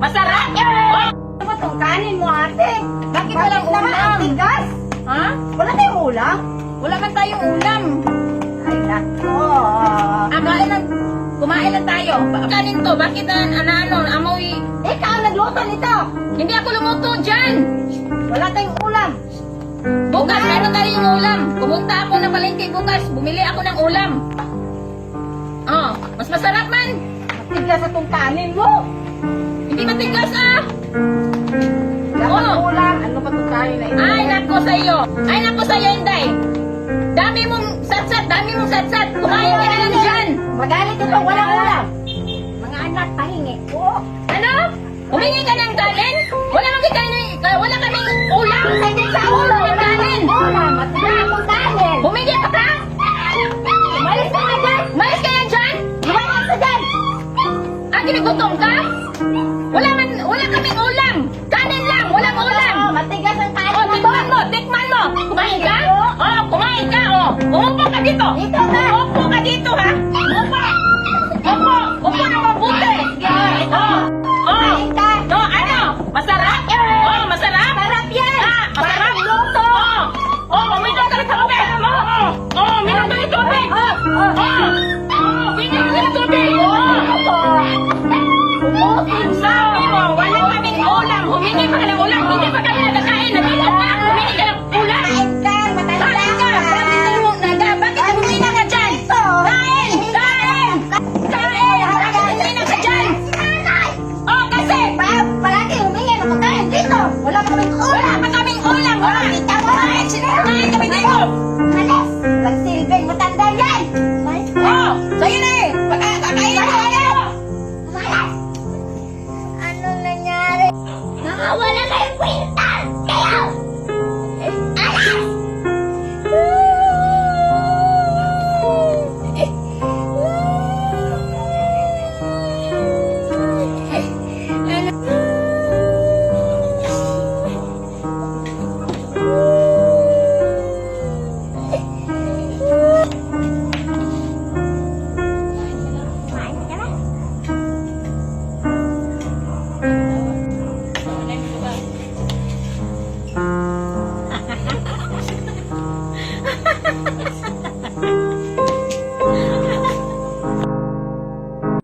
Masarap! Oh! Ano ba itong kanin mo, ate? Bakit walang naman ulam? ang tigas? Ha? Wala tayong ulam? Wala man tayong ulam. Ay, nako. Kumain lang tayo. Kanin to, bakit amoy? Ikaw ang nagluto nito. Hindi ako lumuto dyan. Wala tayong ulam. Bukas, meron tayong ulam. Pumunta ako ng palengke bukas. Bumili ako ng ulam. Oh, mas masarap man. Matigas itong kanin mo. Hindi matigas ah. Wala Oo. tayong ulam. Ano ba itong kanin na ito? Ay, nako sa'yo. Ay, nako sa'yo, Inday. Dami mong satsat, Kumain ka na lang dyan. Magalit ito. Walang ulam. Mga anak, pahingi. Oo. Ano? Humingi ka ng kanin? Wala kaming ulam. Hindi sa Ulo ulam. ng kanin. Ulam. Matigas akong kanin. Humingi ka ka? Umalis ka na dyan. Umayos ka na dyan? Lumayas ka dyan. Ah, ginigutom ka? Wala kaming ulam. Kanin lang, walang ulam. Oo, matigas ang kanin Oh, mo. tikman mo. Kumain ka? Oh, kumain ka, oh. Umupo ka dito. Dito ka. Umupo ka dito, ha? Umupo. Umupo.